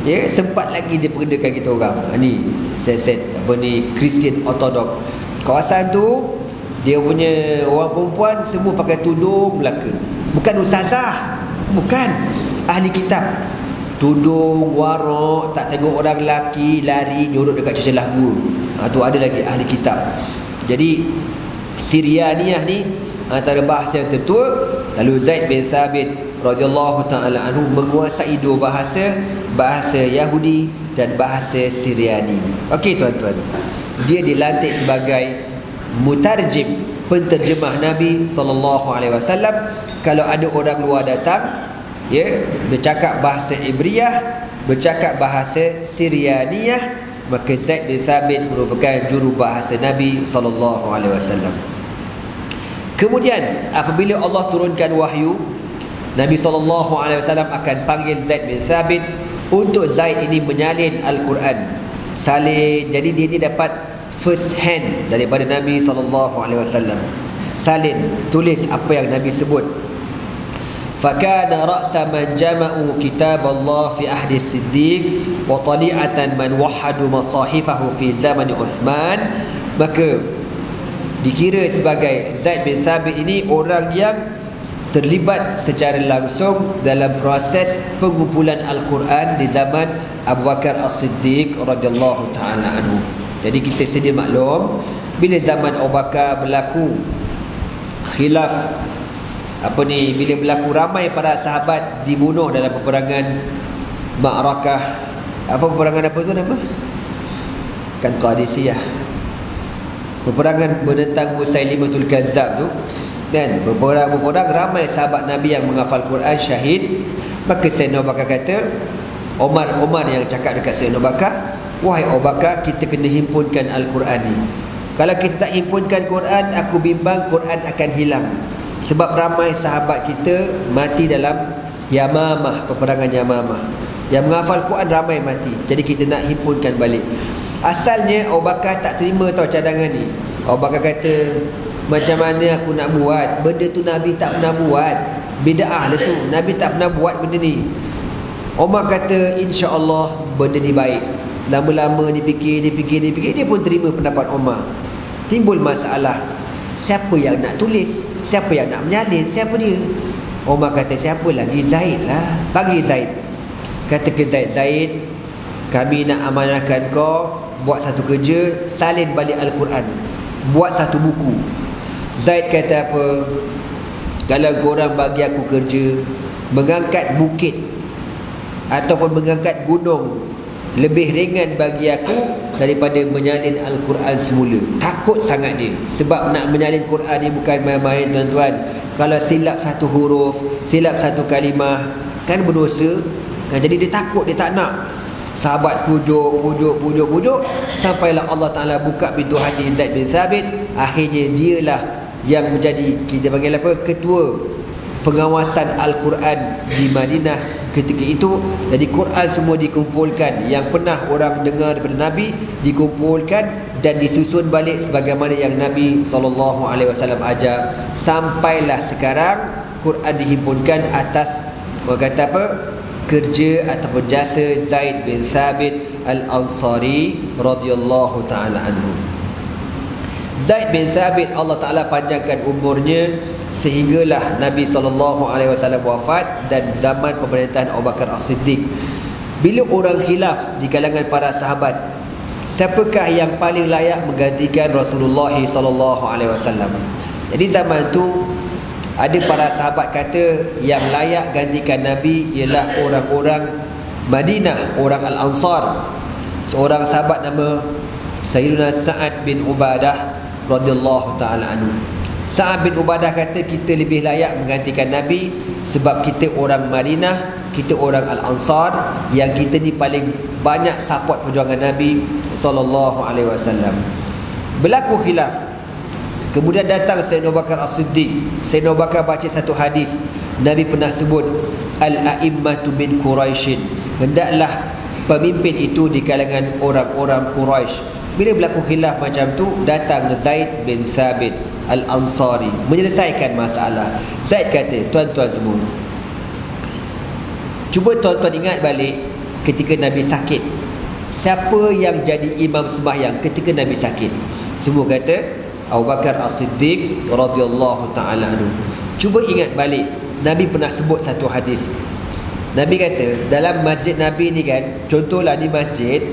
Ya, sempat lagi dia perkenakan kita orang. Ni set apa ni, Kristian Ortodok. Kawasan tu dia punya orang perempuan semua pakai tudung Melaka. Bukan ustazah, bukan ahli kitab. Tudung, warak, tak tengok orang lelaki lari nyorok dekat celah gua. Tu ada lagi ahli kitab. Jadi Syrianiyah ni antara bahasa yang tertua. Lalu Zaid bin Sabit radhiyallahu taala anhu menguasai dua bahasa, bahasa Yahudi dan bahasa Syriani. Okey tuan-tuan, dia dilantik sebagai mutarjim penterjemah Nabi SAW. Kalau ada orang luar datang, ya, bercakap bahasa Ibriyah, bercakap bahasa Syrianiyah, maka Zaid bin Thabit merupakan juru bahasa Nabi SAW. Kemudian apabila Allah turunkan wahyu, Nabi SAW akan panggil Zaid bin Thabit untuk Zaid ini menyalin Al-Quran. Salin, jadi dia ni dapat first hand daripada Nabi SAW. Salin, tulis apa yang Nabi sebut. Fakana ra'sa man jama'u kitab Allah fi ahdi Siddiq wa tali'atan man wahadu masahifahu fi zaman Uthman. Maka dikira sebagai Zaid bin Thabit ini orang yang terlibat secara langsung dalam proses pengumpulan Al-Quran di zaman Abu Bakar As-Siddiq radhiyallahu ta'ala anhu. Jadi kita sedia maklum, bila zaman Abu Bakar berlaku khilaf, bila berlaku ramai para sahabat dibunuh dalam peperangan Ma'rakah, peperangan apa tu nama? Kan Qadisiyah. Peperangan menentang Musailimatul Kazzab tu, dan berperang ramai sahabat Nabi yang menghafal Quran syahid. Maka Sayyidina Abu Bakar kata, Omar yang cakap dekat Sayyidina Abu Bakar, wahai Abu Bakar, kita kena himpunkan Al-Quran ni. Kalau kita tak himpunkan Quran, aku bimbang Quran akan hilang. Sebab ramai sahabat kita mati dalam Yamamah, peperangan Yamamah. Yang menghafal Quran ramai mati. Jadi kita nak himpunkan balik. Asalnya Abu Bakar tak terima tau cadangan ni. Abu Bakar kata, macam mana aku nak buat? Benda tu Nabi tak pernah buat. Bid'ah lah tu. Nabi tak pernah buat benda ni. Umar kata, insya-Allah benda ni baik. Lama-lama dipikir, dia pun terima pendapat Umar. Timbul masalah, siapa yang nak tulis? Siapa yang nak menyalin? Siapa dia? Umar kata, siapa lagi? Zaid lah. Panggil Zaid. Kata ke Zaid, Zaid, kami nak amanahkan kau buat satu kerja, salin balik Al-Quran, buat satu buku. Zaid kata apa? Kalau korang bagi aku kerja mengangkat bukit ataupun mengangkat gunung, lebih ringan bagi aku daripada menyalin Al-Quran semula. Takut sangat dia. Sebab nak menyalin Quran ni bukan main-main, tuan-tuan. Kalau silap satu huruf, silap satu kalimah, kan berdosa kan. Jadi dia takut, dia tak nak. Sahabat pujuk, sampailah Allah Ta'ala buka pintu hati Zaid bin Thabit. Akhirnya dialah yang menjadi, kita panggil apa, ketua pengawasan Al-Quran di Madinah ketika itu. Jadi Quran semua dikumpulkan, yang pernah orang dengar daripada Nabi dikumpulkan dan disusun balik sebagaimana yang Nabi SAW ajar. Sampailah sekarang Quran dihimpunkan atas, orang kata apa, kerja ataupun jasa Zaid bin Thabit Al-Ansari radhiyallahu ta'ala anhu. Zaid bin Thabit, Allah Ta'ala panjangkan umurnya sehinggalah Nabi SAW wafat dan zaman pemerintahan Abu Bakar As-Siddiq. Bila orang khilaf di kalangan para sahabat, siapakah yang paling layak menggantikan Rasulullah SAW? Jadi zaman tu ada para sahabat kata yang layak gantikan Nabi ialah orang-orang Madinah, orang Al-Ansar. Seorang sahabat nama Sayyidina Sa'ad bin Ubadah radhiyallahu ta'ala anhu. Sa'ad bin Ubadah kata, kita lebih layak menggantikan Nabi sebab kita orang Madinah, kita orang Al-Ansar, yang kita ni paling banyak support perjuangan Nabi SAW. Berlaku khilaf. Kemudian datang Sayyidina Abu Bakar As-Siddiq. Sayyidina Abu Bakar baca satu hadis. Nabi pernah sebut, Al-a'immatu bin Quraishin, hendaklah pemimpin itu di kalangan orang-orang Quraisy. Bila berlaku khilaf macam tu, datang Zaid bin Thabit Al-Ansari menyelesaikan masalah. Zaid kata, tuan-tuan semua, cuba tuan-tuan ingat balik ketika Nabi sakit. Siapa yang jadi imam sembahyang ketika Nabi sakit? Semua kata Abu Bakar As-Siddiq radhiyallahu ta'ala anhu. Cuba ingat balik, Nabi pernah sebut satu hadis. Nabi kata, dalam masjid Nabi ni kan, contohlah di masjid,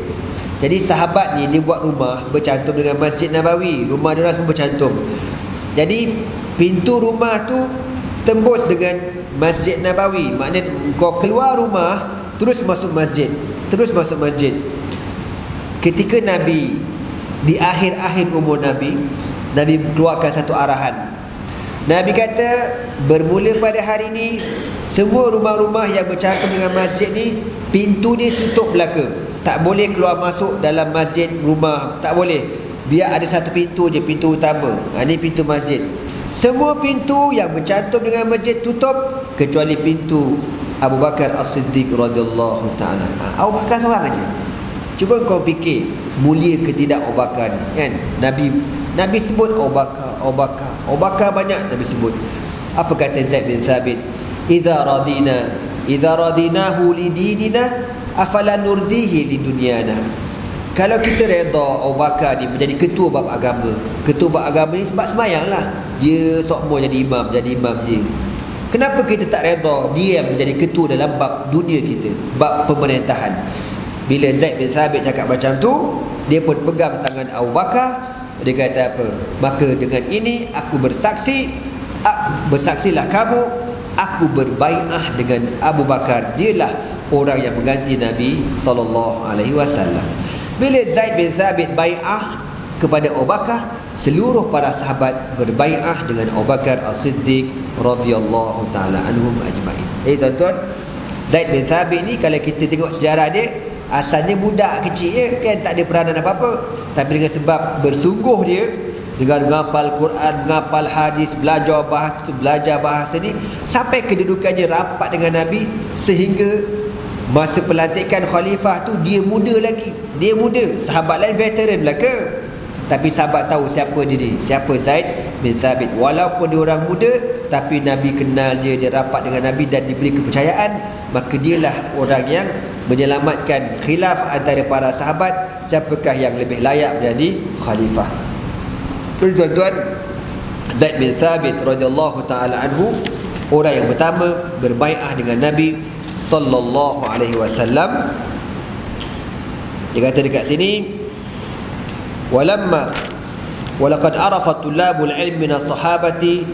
jadi sahabat ni dia buat rumah bercantum dengan Masjid Nabawi. Rumah dia semua bercantum. Jadi pintu rumah tu tembus dengan Masjid Nabawi. Maknanya kau keluar rumah terus masuk masjid, terus masuk masjid. Ketika Nabi di akhir-akhir umur Nabi Nabi keluarkan satu arahan. Nabi kata, bermula pada hari ini, semua rumah-rumah yang bercakap dengan masjid ni, pintu dia tutup belaka. Tak boleh keluar masuk dalam masjid rumah, tak boleh. Biar ada satu pintu je, pintu utama. Ini pintu masjid. Semua pintu yang bercantum dengan masjid tutup, kecuali pintu Abu Bakar As-Siddiq radhiyallahu ta'ala. Abu Bakar seorang aja. Cuba kau fikir, mulia ke tidak Abu Bakar ni, kan? Nabi sebut Abu Bakar banyak Nabi sebut. Apa kata Zaid bin Thabit? Idza radinahu li dinina afala nurdihi li dunyana. Kalau kita redha Abu Bakar ni menjadi ketua bab agama. Ketua bab agama ni sebab semayang lah. Dia sokmo jadi imam je. Kenapa kita tak redha dia yang menjadi ketua dalam bab dunia kita, bab pemerintahan? Bila Zaid bin Thabit cakap macam tu, dia pun pegang tangan Abu Bakar. Dia kata apa? Maka dengan ini aku bersaksilah kamu, aku berbai'ah dengan Abu Bakar. Dialah orang yang mengganti Nabi SAW. Bila Zaid bin Thabit bai'ah kepada Abu Bakar, seluruh para sahabat berbai'ah dengan Abu Bakar As-Siddiq radhiyallahu ta'ala anhum ajma'in. Tuan-tuan, Zaid bin Thabit ni kalau kita tengok sejarah dia, asalnya budak kecil je, kan, tak ada peranan apa-apa. Tapi dengan sebab bersungguh dia dengan menghafal Quran, menghafal hadis, belajar bahasa ni, sampai kedudukannya rapat dengan Nabi, sehingga masa pelantikan khalifah tu dia muda lagi. Dia muda, sahabat lain veteran belaka. Tapi sahabat tahu siapa dia ni, siapa Zaid bin Thabit. Walaupun dia orang muda, tapi Nabi kenal dia, dia rapat dengan Nabi dan diberi kepercayaan. Maka dialah orang yang menyelamatkan khilaf antara para sahabat, siapakah yang lebih layak menjadi khalifah. Jadi tuan-tuan, Zaid bin Thabit radhiyallahu ta'ala anhu, orang yang pertama berbai'ah dengan Nabi sallallahu alaihi wasallam. Dia kata dekat sini, walaqad arafa tullabul ilmi min as-sahabati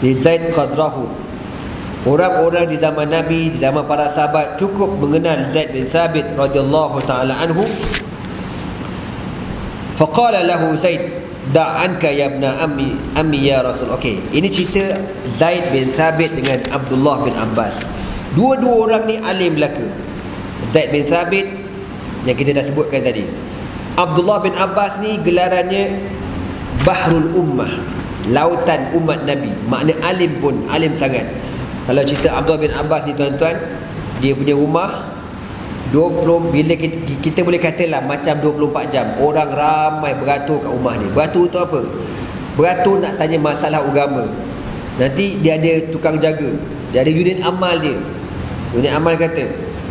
li Zaid qadrahu. Orang-orang di zaman Nabi, di zaman para sahabat cukup mengenal Zaid bin Thabit radhiyallahu ta'ala anhu. Faqala lahu Zaid, da'anka ya ibna ammi ya Rasul. Okey, ini cerita Zaid bin Thabit dengan Abdullah bin Abbas. Dua-dua orang ni alim belaka. Zaid bin Thabit yang kita dah sebutkan tadi. Abdullah bin Abbas ni gelarannya Bahrul Ummah, lautan umat Nabi. Makna alim pun alim sangat. Kalau cerita Abdullah bin Abbas ni tuan-tuan, dia punya rumah 20, bila kita boleh katalah macam 24 jam. Orang ramai beratur kat rumah ni. Beratur tu apa? Beratur nak tanya masalah agama. Nanti dia ada tukang jaga, dia ada unit amal dia. Unit amal kata,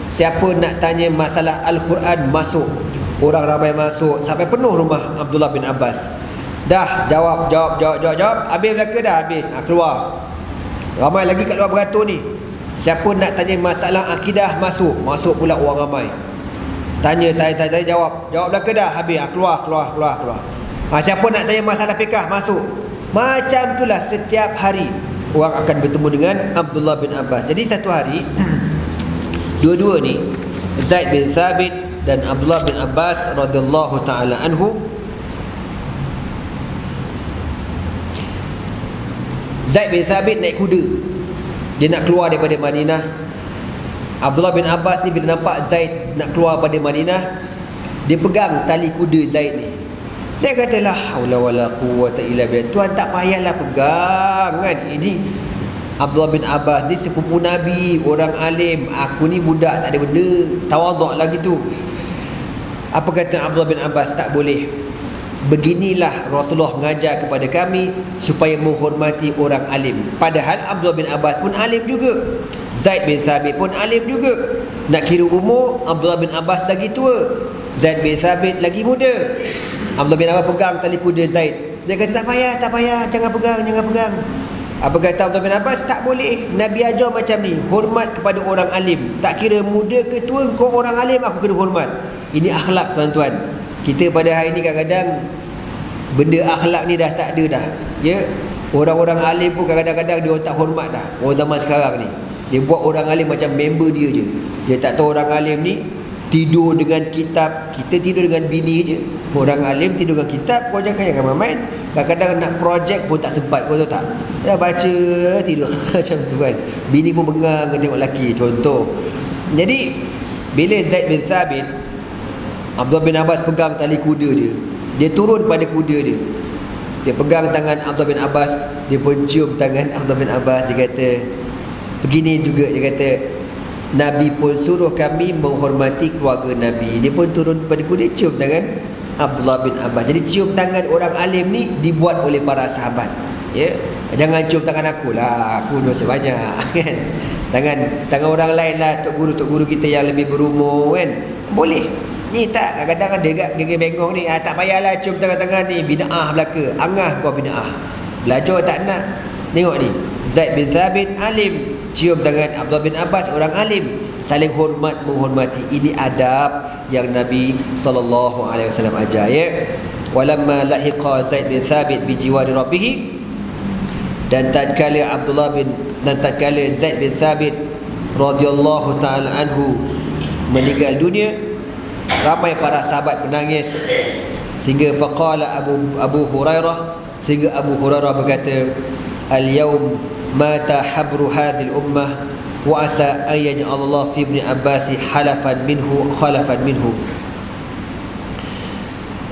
siapa nak tanya masalah Al-Quran masuk. Orang ramai masuk sampai penuh rumah Abdullah bin Abbas. Dah jawab. Habis belaka dah habis. Keluar. Ramai lagi kat luar beratur ni. Siapa nak tanya masalah akidah masuk pula orang ramai. Tanya jawab belaka dah habis. Keluar. Siapa nak tanya masalah fiqh masuk. Macam itulah setiap hari orang akan bertemu dengan Abdullah bin Abbas. Jadi satu hari dua-dua ni, Zaid bin Thabit dan Abdullah bin Abbas radhiyallahu ta'ala anhu, Zaid bin Thabit naik kuda. Dia nak keluar daripada Madinah. Abdullah bin Abbas ni bila nampak Zaid nak keluar pada Madinah, dia pegang tali kuda Zaid ni. Dia kata, la haula wala quwwata illa billah. Tuan tak payahlah pegang kan. Ini Abdullah bin Abbas ni sepupu Nabi, orang alim. Aku ni budak tak ada benda, tawaduk lagi tu. Apa kata Abdullah bin Abbas? Tak boleh. Beginilah Rasulullah mengajar kepada kami supaya menghormati orang alim. Padahal Abdullah bin Abbas pun alim juga, Zaid bin Thabit pun alim juga. Nak kira umur, Abdullah bin Abbas lagi tua, Zaid bin Thabit lagi muda. Abdullah bin Abbas pegang tali kuda Zaid. Dia kata, tak payah, jangan pegang. Apa kata Abdullah bin Abbas? Tak boleh. Nabi ajar macam ni, hormat kepada orang alim. Tak kira muda ke tua, kau orang alim, aku kena hormat. Ini akhlak tuan-tuan. Kita pada hari ni kadang-kadang benda akhlak ni dah tak ada dah. Ya, orang-orang alim pun kadang-kadang dia orang tak hormat dah. Orang zaman sekarang ni, dia buat orang alim macam member dia je. Dia tak tahu orang alim ni tidur dengan kitab. Kita tidur dengan bini je. Orang alim tidur dengan kitab. Kau jangan main. Kadang-kadang nak projek pun tak sempat, kau tahu tak? Dah baca tidur macam tu kan. Bini pun bengang tengok lelaki, contoh. Jadi bila Zaid bin Thabit, Abdullah bin Abbas pegang tali kuda dia, dia turun pada kuda dia, dia pegang tangan Abdullah bin Abbas, dia pun cium tangan Abdullah bin Abbas. Dia kata begini juga, dia kata Nabi pun suruh kami menghormati keluarga Nabi. Dia pun turun pada kuda, cium tangan Abdullah bin Abbas. Jadi cium tangan orang alim ni dibuat oleh para sahabat, ya. Jangan cium tangan aku lah, aku dosa banyak kan. Tangan orang lain lah, tok guru kita yang lebih berumur kan, boleh. Ni tak, kadang-kadang ada kat gigi bengong ni, tak payahlah cium tangan-tangan ni, bid'ah belaka, angah kau bid'ah. Belajar tak nak. Tengok ni, Zaid bin Thabit alim, cium tangan Abdullah bin Abbas orang alim, saling hormat menghormati. Ini adab yang Nabi SAW ajar, ya. Walamma lahiqa Zaid bin Thabit bi jiwari rabbih, dan tatkala Zaid bin Thabit radhiyallahu taala anhu meninggal dunia, ramai para sahabat menangis, sehingga faqala Abu Hurairah, sehingga Abu Hurairah berkata, al-yawm mata habru hadhil ummah wa asa an yaj'al Allah fi ibn Abbas khalafan minhu.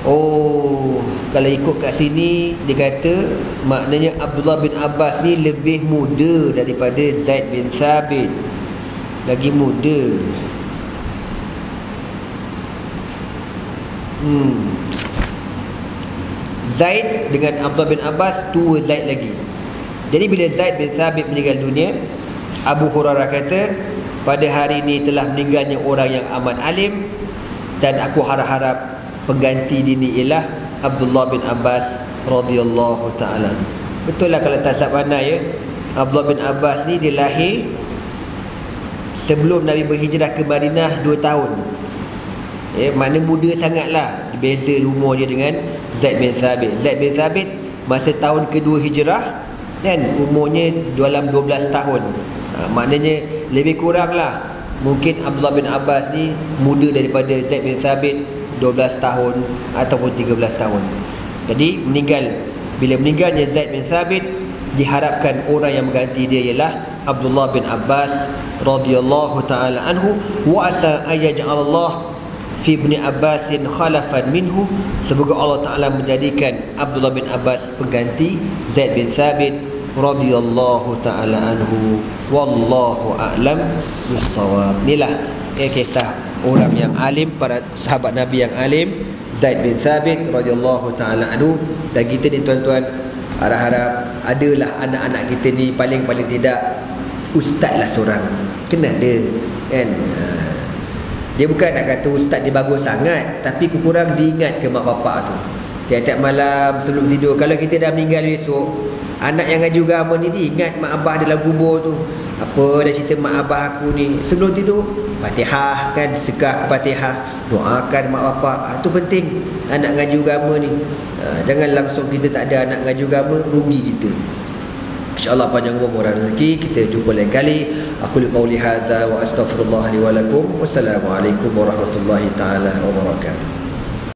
Oh, kalau ikut kat sini dia kata maknanya Abdullah bin Abbas ni lebih muda daripada Zaid bin Thabit, lagi muda. Zaid dengan Abdullah bin Abbas tua Zaid lagi. Jadi bila Zaid bin Thabit meninggal dunia, Abu Hurairah kata pada hari ini telah meninggalnya orang yang amat alim, dan aku harap-harap pengganti dini ialah Abdullah bin Abbas radhiyallahu ta'ala. Betul lah kalau tak salah pandai, ya. Abdullah bin Abbas ni dia lahir sebelum Nabi berhijrah ke Madinah 2 tahun. Mana muda sangatlah, beza umur dia dengan Zaid bin Thabit. Zaid bin Thabit masa tahun kedua hijrah dan umurnya dalam 12 tahun. Maknanya lebih kurang lah, mungkin Abdullah bin Abbas ni muda daripada Zaid bin Thabit 12 tahun ataupun 13 tahun. Jadi bila meninggalnya Zaid bin Thabit, diharapkan orang yang mengganti dia ialah Abdullah bin Abbas radhiyallahu taala anhu, wa asa ayaj'alallah fi ibn Abbasin khalafan minhu. Semoga Allah Ta'ala menjadikan Abdullah bin Abbas pengganti Zaid bin Thabit radhiyallahu ta'ala anhu. Wallahu a'lam bissawab. Inilah kisah orang yang alim, para sahabat Nabi yang alim, Zaid bin Thabit radhiyallahu ta'ala anhu. Dan kita ni tuan-tuan, harap-harap adalah anak-anak kita ni paling tidak ustaz lah seorang. Kena ada kan. Dia bukan nak kata ustaz dia bagus sangat, tapi kurang diingat ke mak bapak tu. Tiap-tiap malam sebelum tidur, kalau kita dah meninggal besok, anak yang ngaji agama ni diingat mak abah dalam kubur tu. Apa dah cerita mak abah aku ni. Sebelum tidur, Fatihah kan, sekah ke Fatihah, doakan mak bapak. Itu penting anak ngaji agama ni. Jangan langsung kita tak ada anak ngaji agama, rugi kita. InsyaAllah panjang umur dan rezeki. Kita jumpa lain kali. Aku qauli hadza wa astaghfirullah li wa lakum. Wassalamualaikum warahmatullahi taala wabarakatuh.